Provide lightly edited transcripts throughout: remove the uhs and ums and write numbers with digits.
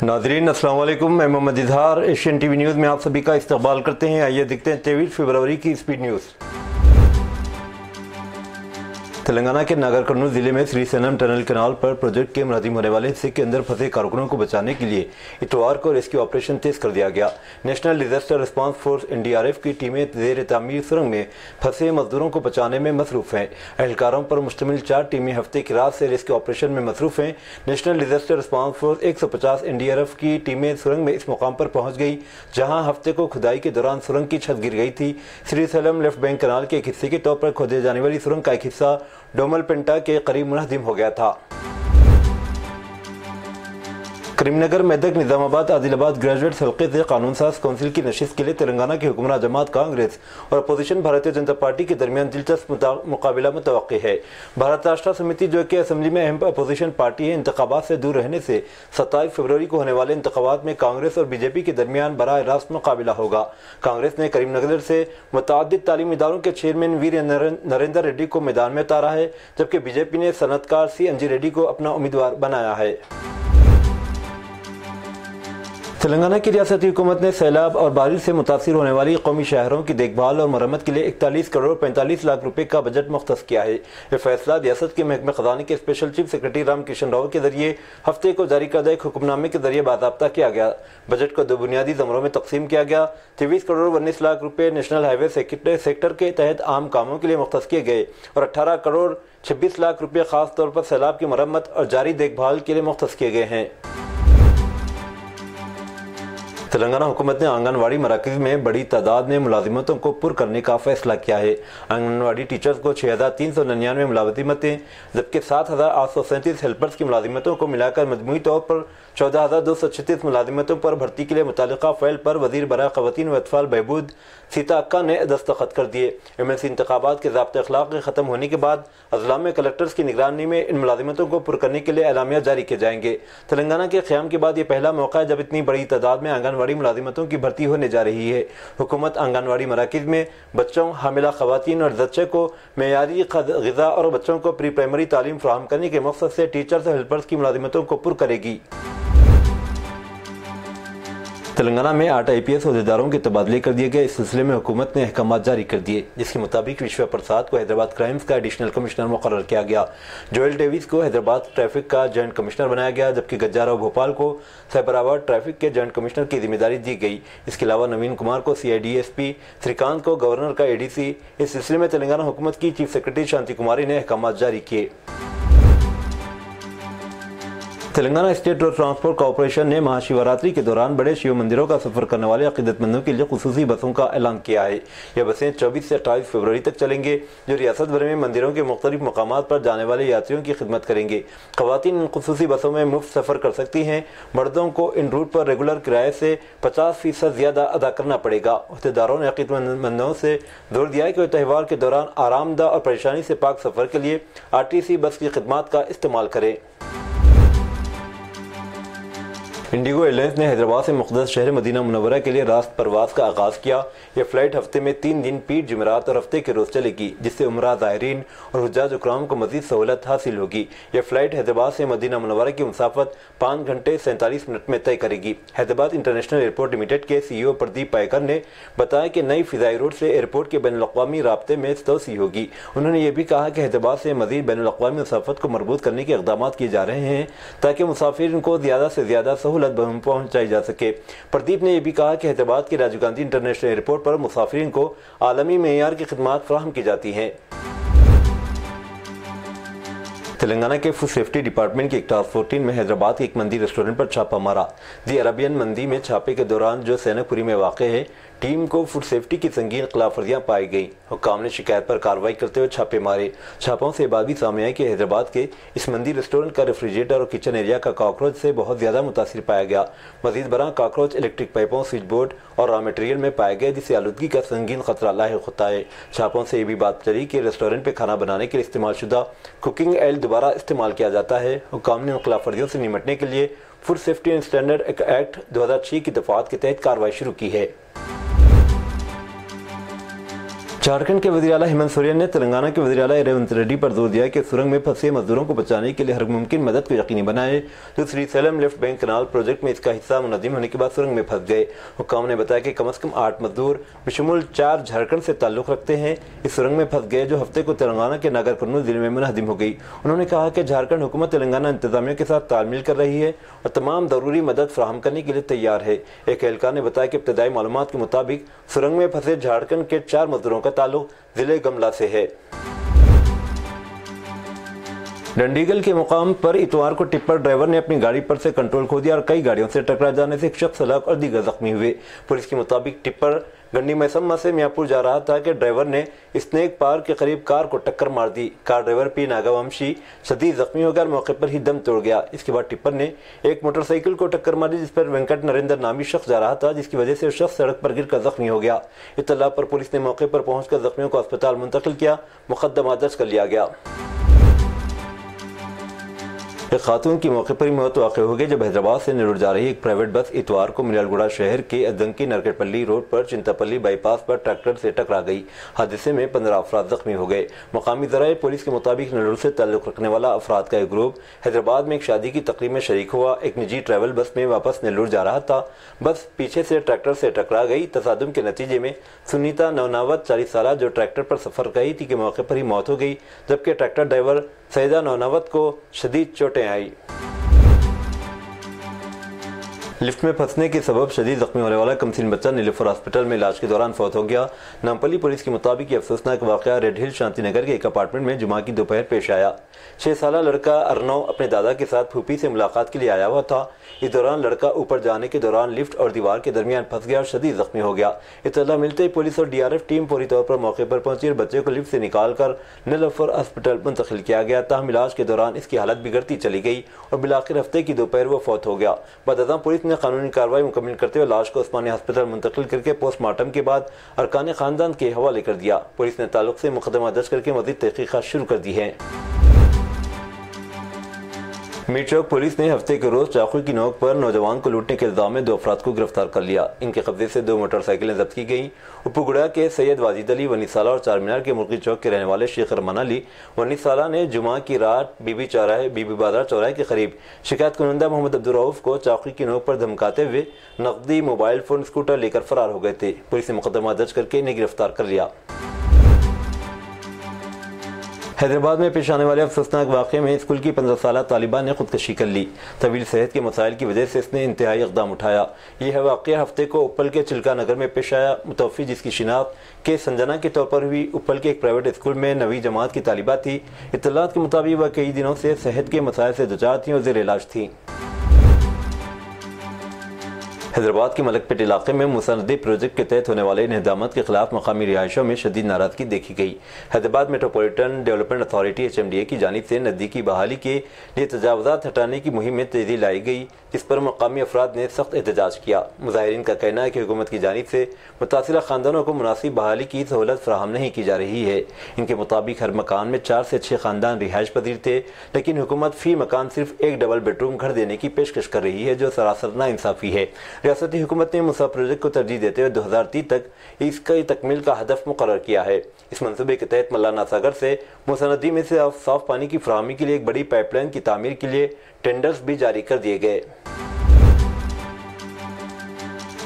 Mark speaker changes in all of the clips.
Speaker 1: नाज़रीन अस्सलाम वालेकुम, मैं Mohammad Izhar Asian TV news में आप सभी का इस्तकबाल करते हैं। आइए देखते हैं 23 फरवरी की स्पीड न्यूज़। तेलंगाना के नागर कर्नूल जिले में श्रीसेनम टनल कैनाल पर प्रोजेक्ट के मुनाजिम होने वाले हिस्से के अंदर फंसे कारकुनों को बचाने के लिए इतवार को रेस्क्यू ऑपरेशन तेज कर दिया गया। National disaster response force NDRF की टीमें जेर तामीर सुरंग में फंसे मजदूरों को बचाने में मसरूफ हैं। एहलकारों पर मुश्तमिल 4 टीमें हफ्ते की रात से रेस्क्यू ऑपरेशन में मसरूफ हैं। National disaster response force 150 NDRF की टीमें सुरंग में इस मुकाम पर पहुंच गई जहां हफ्ते को खुदाई के दौरान सुरंग की छत गिर गई थी। श्रीसेलम लेफ्ट बैंक कैनाल के एक हिस्से के तौर पर खोदे जाने वाली सुरंग का एक हिस्सा डोमलपेंटा के करीब मुनहदिम हो गया था। करीमनगर, मेदक, निजामाबाद, आदिलाबाद ग्रेजुएट हल्के से कानून साज काउंसिल की नशिस्त के लिए तेलंगाना की हुक्मरान जमात कांग्रेस और अपोजिशन भारतीय जनता पार्टी के दरमियान दिलचस्प मुकाबला मुतवक्की है। भारत राष्ट्र समिति, जो कि असम्बली में अहम अपोजिशन पार्टी है, इंतखाबात से दूर रहने से 27 फरवरी को होने वाले इंतखाबात में कांग्रेस और बीजेपी के दरमियान बराह रास्त मुकाबला होगा। कांग्रेस ने करीमनगर से मुतअद्दिद तालीमी इदारों के चेयरमैन वीर नरेंद्र रेड्डी को मैदान में उतारा है, जबकि बीजेपी ने सनतकार CNG रेड्डी को अपना उम्मीदवार बनाया है। तेलंगाना की रियासती हुकूमत ने सैलाब और बारिश से मुतासिर होने वाली कौमी शहरों की देखभाल और मरम्मत के लिए 41 करोड़ 45 लाख रुपए का बजट मुख्तस किया है। यह फैसला रियासत के महकमे खजाने के special chief secretary Ram Kishan Rao के जरिए हफ्ते को जारी करदा एक हुक्मनामे के जरिए बाज़ाब्ता किया गया। बजट को 2 बुनियादी ज़मरों में तकसीम किया गया। 23 करोड़ 19 लाख रुपए नेशनल हाईवे सेक्टर के तहत आम कामों के लिए मुख्तस किए गए और 18 करोड़ 26 लाख रुपए खास तौर पर सैलाब की मरम्मत और जारी देखभाल के लिए मुख्तस किए गए हैं। तेलंगाना हुकूमत ने आंगनवाड़ी मराकज़ में बड़ी तादाद में मुलाजिमतों को पुर करने का फैसला किया है। आंगनवाड़ी टीचर्स को 6399 मुलाजिमतें, जबकि 7837 हेल्पर्स की मुलाजिमतों को मिलाकर मजमूई तौर पर 14236 मुलाजिमतों पर भर्ती के लिए मुतालिका फ़ैल पर वज़ीर बराए ख़वातीन व अतफ़ाल बहबूद सीता अक्का ने दस्तखत कर दिए। MLC इंतखाबात के ज़ाब्ते अखलाक के ख़त्म होने के बाद अज़ला में कलेक्टर्स की निगरानी में इन मुलाजिमतों को पुर करने के लिए एलामिया जारी किए जाएंगे। तेलंगाना के क़याम के बाद यह पहला मौका है जब इतनी बड़ी तादाद में आंगनवाड़ी मुलाजिमतों की भर्ती होने जा रही है। हुकूमत आंगनवाड़ी मराकज़ में बच्चों, हामिला ख़वातीन और जच्चे को मेयारी ग़िज़ा और बच्चों को प्री प्राइमरी तालीम फ़राहम करने के मकसद से टीचर्स और हेल्पर्स की मुलाजिमतों को पुर करेगी। तेलंगाना में 8 IPS अहदेदारों के तबादले कर दिए गए। इस सिलसिले में हुकूमत ने अहकाम जारी कर दिए, जिसके मुताबिक विश्वा प्रसाद को हैदराबाद क्राइम्स का एडिशनल कमिश्नर मुकर्रर किया गया। जोएल डेविस को हैदराबाद ट्रैफिक का जॉइंट कमिश्नर बनाया गया, जबकि गज्जाराव भोपाल को साइबराबाद ट्रैफिक के जॉइंट कमिश्नर की जिम्मेदारी दी गई। इसके अलावा नवीन कुमार को CID SP, श्रीकांत को गवर्नर का ADC। इस सिलसिले में तेलंगाना हुकूमत की चीफ सेक्रेटरी शांति कुमारी ने अहकाम जारी किए। Telangana state road transport corporation ने महाशिवरात्रि के दौरान बड़े शिव मंदिरों का सफर करने वाले अकीदतमंदों के लिए खुसूसी बसों का ऐलान किया है। यह बसें 24 से 28 फरवरी तक चलेंगे, जो रियासत भर में मंदिरों के मुख्तलिफ मकामात पर जाने वाले यात्रियों की खिदमत करेंगे। खवातीन इन खुसूसी बसों में मुफ्त सफर कर सकती हैं। मर्दों को इन रूट पर रेगुलर किराए से 50% ज्यादा अदा करना पड़ेगा। अहदेदारों ने अकीदतमंदों से जोर दिया है कि वे त्यौहार के दौरान आरामदा और परेशानी से पाक सफर के लिए RTC बस की खिदमत का इस्तेमाल करें। इंडिगो एयरलाइंस ने हैदराबाद से मुक़द्दस शहर मदीना मुनव्वरा के लिए रास्त परवाज़ का आगाज़ किया। यह फ़्लाइट हफ्ते में 3 दिन पीर, जुमेरात और हफ्ते के रोज़ चलेगी, जिससे उमरा ज़ायरीन और हुज्जाज उकराम को मज़ीद सहूलत हासिल होगी। यह फ़्लाइट हैदराबाद से मदीना मुनव्वरा की मुसाफ़त 5 घंटे 47 मिनट में तय करेगी। हैदराबाद इंटरनेशनल एयरपोर्ट लिमिटेड के CEO प्रदीप पायकर ने बताया कि नई फ़िज़ाई रोड से एयरपोर्ट के बैनुल-अक़वामी राब्ते में तोसी होगी। उन्होंने यह भी कहा कि हैदराबाद से मज़ीद बैनुल-अक़वामी मुसाफ़त को मरबूत करने के इक़दामात किए जा रहे हैं, ताकि मुसाफिर को ज़्यादा से ज़्यादा पहुंचाई जा सके। प्रदीप ने यह भी कहा कि हैदराबाद के राजीव गांधी इंटरनेशनल एयरपोर्ट पर मुसाफिरीन को आलमी मेयार की खिदमत फराहम की जाती हैं। तेलंगाना के फूड सेफ्टी डिपार्टमेंट की एक टास्क फोर्स टीम में हैदराबाद के एक मंदी रेस्टोरेंट पर छापा मारा। दी अरबियन मंदी में छापे के दौरान, जो सैनकपुरी में वाक़ है, टीम को फूड सेफ्टी की संगीन खिलाफवर्जियां पाई गई। हुक्काम ने शिकायत पर कार्रवाई करते हुए छापे मारे। छापों से बात भी सामने आई कि हैदराबाद के इस मंदी रेस्टोरेंट का रेफ्रिजरेटर और किचन एरिया का कॉकरोच से बहुत ज्यादा मुतासिर पाया गया। मजीद बरा कॉकरोच इलेक्ट्रिक पाइपों, स्विच बोर्ड और रॉ मटेरियल में पाए गए, जिससे आलूदगी का संगीन खतरा लाहिक होता है। छापों से ये भी बात चली कि रेस्टोरेंट पर खाना बनाने के लिए इस्तेमाल शुदा कुकिंग ऑयल दोबारा इस्तेमाल किया जाता है। हुक्काम ने खिलाफवर्जियों से निपटने के लिए food safety and standard act 2006 की दफात के तहत कार्रवाई शुरू की है। झारखंड के वज़ीर आला हेमंत सोरेन ने तेलंगाना के वज़ीर आला रेवंत रेड्डी पर जोर दिया कि सुरंग में फंसे मजदूरों को बचाने के लिए हर मुमकिन मदद को यकीनी बनाए जो श्रीशैलम लेफ्ट बैंक कनाल प्रोजेक्ट में इसका हिस्सा मुनज़्ज़म होने के बाद सुरंग में फंस गए। हुक्काम ने बताया कि कम से कम 8 मजदूर बशमूल 4 झारखंड से ताल्लुक़ रखते हैं इस सुरंग में फंस गए जो हफ्ते को तेलंगाना के नागर कर्नूल जिले में मुनहदिम हो गई। उन्होंने कहा कि झारखंड हुकूमत तेलंगाना इंतजामिया के साथ तालमेल कर रही है और तमाम ज़रूरी मदद फराहम करने के लिए तैयार है। एक एहलकार ने बताया कि इब्तदाई मालूमात के मुताबिक सुरंग में फंसे झारखंड के 4 मजदूरों का ताल्लुक जिले गमला से है। डंडीगल के मुकाम पर इतवार को टिप्पर ड्राइवर ने अपनी गाड़ी पर से कंट्रोल खो दिया और कई गाड़ियों से टकरा जाने से एक शख्स हलाक और दीगर जख्मी हुए। पुलिस के मुताबिक टिप्पर गंडी मैसम्मा से मियापुर जा रहा था कि ड्राइवर ने स्नेक पार्क के करीब कार को टक्कर मार दी। कार ड्राइवर पी नागावंशी शदीद जख्मी हो गया और मौके पर ही दम तोड़ गया। इसके बाद टिप्पर ने एक मोटरसाइकिल को टक्कर मारी जिस पर वेंकट नरेंद्र नामी शख्स जा रहा था जिसकी वजह से शख्स सड़क पर गिरकर जख्मी हो गया। इत्तला पर पुलिस ने मौके पर पहुंचकर जख्मियों को अस्पताल मुंतकिल किया। मुकदमा दर्ज कर लिया गया। एक खातून की मौके पर ही मौत वाक़ हो गई जब हैदराबाद से नेरुल जा रही एक प्राइवेट बस इतवार को मिर्यालगुड़ा शहर के अद्दंकी नरकटपल्ली रोड पर चिंतापल्ली बाईपास पर ट्रैक्टर से टकरा गई। हादसे में 15 अफराद जख्मी हो गए। मकामी ज़राए पुलिस के मुताबिक नेरुल से ताल्लुक़ रखने वाला अफराद का एक ग्रुप हैदराबाद में एक शादी की तकरीब में शरीक हुआ। एक निजी ट्रैवल बस में वापस नेरुल जा रहा था। बस पीछे से ट्रैक्टर से टकरा गई। तसादुम के नतीजे में सुनीता नौनावत 40 साल जो ट्रैक्टर पर सफर गई थी कि मौके पर ही मौत हो गई जबकि ट्रैक्टर ड्राइवर सैदा नौनावत को शदीद चोटें आई। लिफ्ट में फंसने के सबब शदीद जख्मी होने वाला कमसीन बच्चा नीलोफर हॉस्पिटल में इलाज के दौरान फौत हो गया। नामपल्ली पुलिस के मुताबिक ये अफसोसनाक वाक़या रेड हिल शांतिनगर के एक अपार्टमेंट में जुमा की दोपहर पेश आया। 6 साला लड़का अर्नव अपने दादा के साथ फूफी से मुलाकात के लिए आया हुआ था। इस दौरान लड़का ऊपर जाने के दौरान लिफ्ट और दीवार के दरमियान फंस गया और शदीद जख्मी हो गया। इत्तला मिलते ही पुलिस और DRF टीम पूरी तौर पर मौके पर पहुंची और बच्चे को लिफ्ट से निकालकर नीलोफर हॉस्पिटल मुंतकिल किया गया। ताहम इलाज के दौरान इसकी हालत बिगड़ती चली गई और बिलाखिर हफ्ते की दोपहर वो फौत हो गया। बदअज़ां पुलिस ने कानूनी कार्रवाई मुकम्मल करते हुए लाश को उस्मानिया हॉस्पिटल मुंतकिल करके पोस्टमार्टम के बाद अरकान खानदान के हवाले कर दिया। पुलिस ने ताल्लुक से मुकदमा दर्ज करके मज़ीद तहकीक़ात शुरू कर दी है। मीर चौक पुलिस ने हफ्ते के रोज चाकू की नोक पर नौजवान को लूटने के इल्जाम में 2 अफराद को गिरफ्तार कर लिया। इनके कब्जे से 2 मोटरसाइकिलें जब्त की गई। उपगुड़ा के सैयद वाजिद अली 19 साला और चार मीनार के मुर्गी चौक के रहने वाले शेख रमान अली 19 साला ने जुमा की रात बीबी बाजार चौराहे के करीब शिकायत कुनंदा मोहम्मद अब्दुल रऊफ को चाकू की नोक पर धमकाते हुए नकदी, मोबाइल फोन, स्कूटर लेकर फरार हो गए थे। पुलिस ने मुकदमा दर्ज करके इन्हें गिरफ्तार कर लिया। हैदराबाद में पेश आने वाले अफसोसनाक वाक़े में स्कूल की 15 साला तालिबा ने खुदकशी कर ली। तवील सेहत के मसाइल की वजह से इसने इंतहाई इक़दाम उठाया। यह वाक़या हफ्ते को उपल के चिल्का नगर में पेश आया। मुतवफ़ी जिसकी शिनाख्त के संजना के तौर पर हुई उपल के एक प्राइवेट स्कूल में 9वीं जमात की तालिबा थी। इत्तलात के मुताबिक वह कई दिनों से सेहत के मसाइल से दुचार थी और ज़ेर इलाज थी। हैदराबाद के मलकपेट इलाके में मूसा नदी प्रोजेक्ट के तहत होने वाले इनहदामत के खिलाफ मकामी रिहायशों में शदीद नाराजगी देखी गई। Hyderabad metropolitan development authority HMDA की जानिब से नदी की बहाली के लिए तजावुज़ात हटाने की मुहिम में तेजी लाई गई जिस पर मकामी अफराद ने सख्त एहतजाज किया। मुजाहिरीन का कहना है कि हुकूमत की जानिब से मुतासिरा खानदानों को मुनासिब बहाली की सहूलत फराहम नहीं की जा रही है। इनके मुताबिक हर मकान में 4 से 6 खानदान रिहायश पजीर थे लेकिन हुकूमत फी मकान सिर्फ एक डबल बेडरूम घर देने की पेशकश कर रही है जो सरासर नाइंसाफ़ी है। रियासती हुकूमत ने मूसा प्रोजेक्ट को तरजीह देते हुए 2030 तक इसका तकमील का हदफ मुकर्रर किया है। इस मंसूबे के तहत मल्लाना सागर से मूसा नदी में से साफ पानी की फराहमी के लिए एक बड़ी पाइपलाइन की तामीर के लिए टेंडर्स भी जारी कर दिए गए।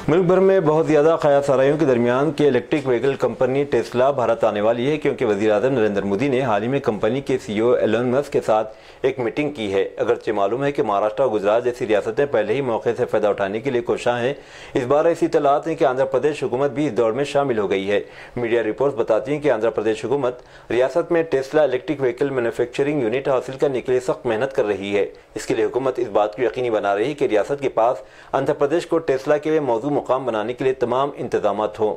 Speaker 1: मुल्क भर में बहुत ज़्यादा ख्यासाराइयों के दरमियान की electric vehicle company Tesla Bharat आने वाली है क्योंकि वज़ीर-ए-आज़म नरेंद्र मोदी ने हाल ही में कंपनी के CEO एलन मस्क के साथ एक मीटिंग की है। अगरचे मालूम है कि महाराष्ट्र और गुजरात जैसी रियासतें पहले ही मौके से फ़ायदा उठाने के लिए कोशां हैं। इस बार ऐसी इत्तलात हैं कि आंध्र प्रदेश हुकूमत भी इस दौड़ में शामिल हो गई है। मीडिया रिपोर्ट्स बताती हैं कि आंध्र प्रदेश हुकूमत रियासत में Tesla electric vehicle manufacturing unit हासिल करने के लिए सख्त मेहनत कर रही है। इसके लिए हुकूमत इस बात को यकीनी बना रही है कि रियासत के पास आंध्र प्रदेश को टेस्ला के लिए मौजू मुकाम बनाने के लिए तमाम इंतजामात हों।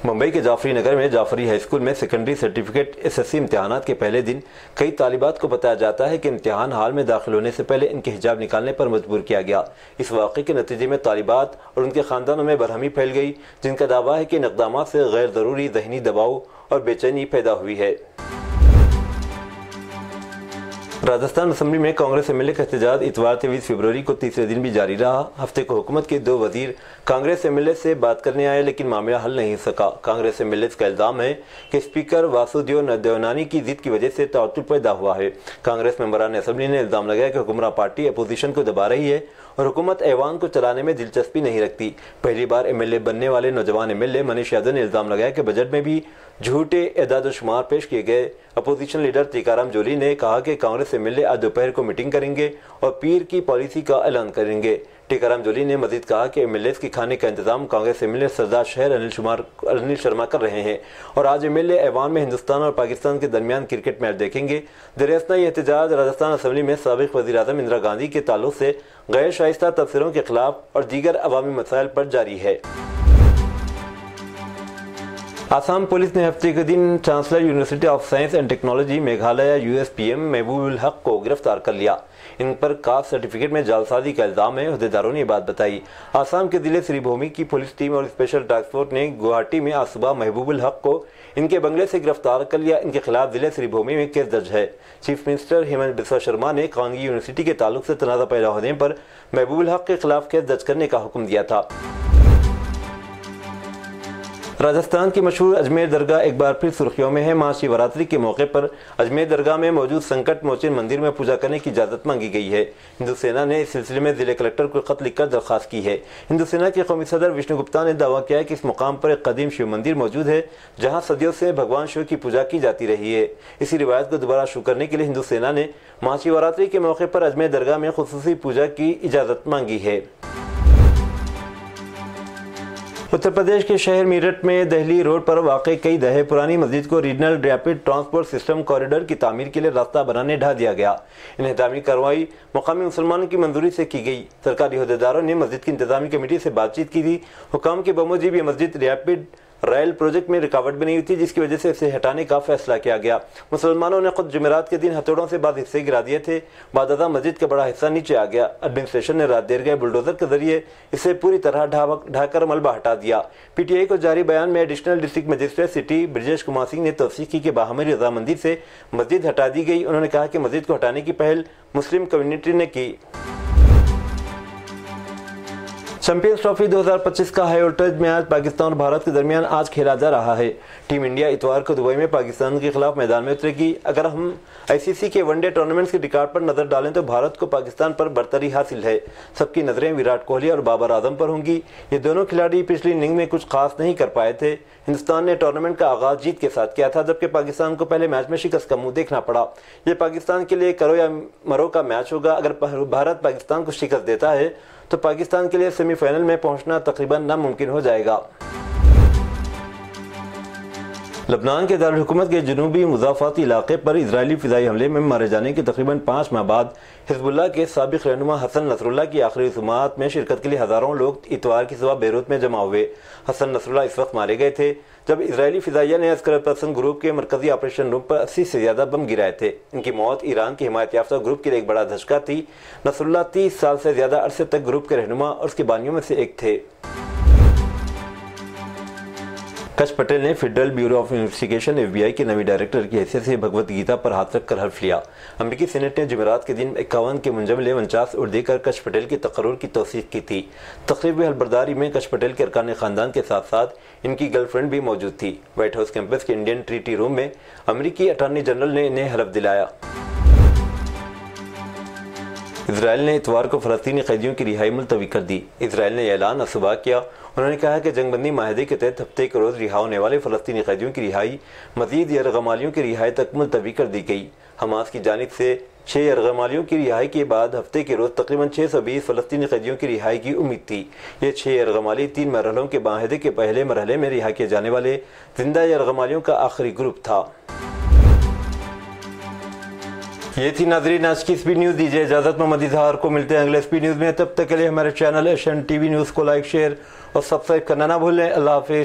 Speaker 1: मुंबई के जाफरी नगर में जाफरी हाई स्कूल में सेकेंडरी सर्टिफिकेट SSC इम्तिहानात के पहले दिन कई तालिबात को बताया जाता है कि इम्तिहान हाल में दाखिल होने से पहले इनके हिजाब निकालने पर मजबूर किया गया। इस वाक़े के नतीजे में तालिबात और उनके ख़ानदानों में बरहमी फैल गई जिनका दावा है कि इन इक़दामात से गैर ज़रूरी ज़हनी दबाव और बेचैनी पैदा हुई है। राजस्थान असेंबली में कांग्रेस एमएलए का एहतजाज इतवार 23 फरवरी को तीसरे दिन भी जारी रहा। हफ्ते को हुकूमत के 2 वजीर कांग्रेस एमएलए से बात करने आए, लेकिन मामला हल नहीं हो सका। कांग्रेस एमएलए का इल्जाम है कि स्पीकर वासुदेव देवनानी की जिद की वजह से तअत्तुर पैदा हुआ है। कांग्रेस मेंबरान असेंबली ने इल्जाम लगाया कि हुक्मरान पार्टी अपोजिशन को दबा रही है और हुकूमत ऐवान को चलाने में दिलचस्पी नहीं रखती। पहली बार एमएलए बनने वाले नौजवान एमएलए मनीष यादव ने इल्जाम लगाया कि बजट में भी झूठे एदाद-ओ-शुमार पेश किए गए। अपोजिशन लीडर टीकाराम जोली ने कहा कि कांग्रेस एमएलए आज दोपहर को मीटिंग करेंगे और पीर की पॉलिसी का ऐलान करेंगे। टीकाराम जोली ने मजीद कहा कि एमएलए के खाने का इंतजाम कांग्रेस एमएलए सरदार शहर अनिल शर्मा कर रहे हैं और आज एमएलए ऐवान में हिंदुस्तान और पाकिस्तान के दरमियान क्रिकेट मैच देखेंगे। दरियासना ये एहतजाज राजस्थान असेंबली में साबिक वज़ीर आज़म इंदिरा गांधी के ताल्लुक से गैर शाइस्ता तबसरों के खिलाफ और दीगर अवामी मसाइल पर जारी है। आसाम पुलिस ने हफ्ते के दिन chancellor university of science and technology Meghalaya USPM Mahbubul Haque को गिरफ्तार कर लिया। इन पर कास्ट सर्टिफिकेट में जालसाजी का इल्जाम है। अहदेदारों ने बात बताई। आसाम के जिले श्रीभूमि की पुलिस टीम और स्पेशल टास्क फोर्स ने गुवाहाटी में आज सुबह महबूबुल हक को इनके बंगले से गिरफ्तार कर लिया। इनके खिलाफ जिले श्रीभूमि में केस दर्ज है। चीफ मिनिस्टर हेमंत बिस्वा शर्मा ने कानगी यूनिवर्सिटी के ताल्लुक से तनाज़ा पैदा होने पर महबूबुल हक के खिलाफ केस दर्ज करने का हुक्म दिया था। राजस्थान की मशहूर अजमेर दरगाह एक बार फिर सुर्खियों में है। महाशिवरात्रि के मौके पर अजमेर दरगाह में मौजूद संकट मोचन मंदिर में पूजा करने की इजाजत मांगी गई है। हिंदू सेना ने इस सिलसिले में जिले कलेक्टर को खत लिखकर दरखास्त की है। हिंदू सेना के कौमी सदर विष्णु गुप्ता ने दावा किया है कि इस मुकाम पर एक कदीम शिव मंदिर मौजूद है जहाँ सदियों से भगवान शिव की पूजा की जाती रही है। इसी रिवायत को दोबारा शुरू करने के लिए हिंदू सेना ने महाशिवरात्रि के मौके पर अजमेर दरगाह में खुसूसी पूजा की इजाजत मांगी है। उत्तर प्रदेश के शहर मीरठ में दहली रोड पर वाक़ई कई दहाई पुरानी मस्जिद को regional rapid transport system corridor की तामीर के लिए रास्ता बनाने ढा दिया गया। इन इंतजामी कार्रवाई मुकामी मुसलमानों की मंजूरी से की गई। सरकारी अहदेदारों ने मस्जिद की इंतजामी कमेटी से बातचीत की थी। हुकाम के बमूजिब ये मस्जिद रैपिड रेल प्रोजेक्ट में रुकावट बनी हुई थी, जिसकी वजह से इसे हटाने का फैसला किया गया। मुसलमानों ने खुद जुमेरात के दिन हथौड़ों से बाद हिस्से गिरा दिए थे। बाददा मस्जिद का बड़ा हिस्सा नीचे आ गया। एडमिनिस्ट्रेशन ने रात देर गए बुलडोजर के जरिए इसे पूरी तरह ढाकर मलबा हटा दिया। पीटीआई को जारी बयान में additional district magistrate city Brajesh Kumar Singh ने तौसीक की कि बाहमी रजामंदी से मस्जिद हटा दी गई। उन्होंने कहा कि मस्जिद को हटाने की पहल मुस्लिम कम्युनिटी ने की। चैंपियंस ट्रॉफी 2025 का हाई वोल्टेज मैच पाकिस्तान और भारत के दरमियान आज खेला जा रहा है। टीम इंडिया इतवार को दुबई में पाकिस्तान के खिलाफ मैदान में उतरेगी। अगर हम आईसीसी के वनडे टूर्नामेंट्स के रिकॉर्ड पर नजर डालें तो भारत को पाकिस्तान पर बरतरी हासिल है। सबकी नजरें विराट कोहली और बाबर आजम पर होंगी। ये दोनों खिलाड़ी पिछली इनिंग में कुछ खास नहीं कर पाए थे। हिंदुस्तान ने टूर्नामेंट का आगाज जीत के साथ किया था, जबकि पाकिस्तान को पहले मैच में शिकस्त का मुंह देखना पड़ा। ये पाकिस्तान के लिए करो या मरो का मैच होगा। अगर भारत पाकिस्तान को शिकस्त देता है तो पाकिस्तान के लिए सेमीफाइनल में पहुंचना तकरीबन नामुमकिन हो जाएगा। लबनान के दारुल हुकूमत के जनूबी मुजाफाती इलाके पर इजरायली फिजाई हमले में मारे जाने के तकरीबन 5 माह बाद हिजबुल्लाह के साबिक रहनुमा हसन नसरुल्लाह की आखिरी रसूमात में शिरकत के लिए हजारों लोग इतवार की सुबह बेरूत में जमा हुए। हसन नसरुल्लाह इस वक्त मारे गए थे जब इजरायली फिजाइया ने अस्कर पसंद ग्रुप के मरकजी ऑपरेशन रूम पर 80 से ज्यादा बम गिराए थे। इनकी मौत ईरान की हिमायत याफ्ता ग्रुप के लिए एक बड़ा धचका थी। नसरुल्लाह 30 साल से ज्यादा अरसे तक ग्रुप के रहनुमा और उसके बानियों में से एक थे। कश पटेल ने federal bureau of investigation FBI के नवी डायरेक्टर की हैसियत से भगवत गीता पर हाथ रखकर हल्फ लिया। अमेरिकी सेनेट ने जुमेरात के दिन 51 के मुंजमले 49 उड़ देकर कश पटेल की तकर्रुर की तौसीक की थी। तकरीब में हलबरदारी में कश पटेल के अरकान खानदान के साथ साथ इनकी गर्लफ्रेंड भी मौजूद थी। व्हाइट हाउस कैंपस के इंडियन ट्रीटी रूम में अमेरिकी अटॉर्नी जनरल ने इन्हें हलफ दिलाया। इसराइल ने इतवार को फलस्तीनी कैदियों की रिहाई मुलतवी कर दी। इसराइल ने ऐलान सुबह किया। उन्होंने कहा कि जंगबंदी माहदे के तहत हफ्ते के रोज रिहा होने वाले फलस्तीनी कैदियों की रिहाई मजीद यरगमालियों की रिहाई तक मुलतवी कर दी गई। हमास की जानिब से 6 यरगमालियों की रिहाई के बाद हफ्ते के रोज तकरीबन 620 फलस्तीनी कैदियों की रिहाई की उम्मीद थी। ये 6 यरगमाली 3 मरहलों के माहदे के पहले मरहले में रिहा किए जाने वाले जिंदा यरगमालियों का आखिरी ग्रुप था। ये थी नाज़रीन आज की स्पीड न्यूज़। दीजिए इजाज़त, मोहम्मद इजहार को मिलते हैं अगले स्पीड न्यूज़ में। तब तक के लिए हमारे चैनल एशियन टीवी न्यूज़ को लाइक, शेयर और सब्सक्राइब करना ना भूलें। अल्लाह हाफिज़।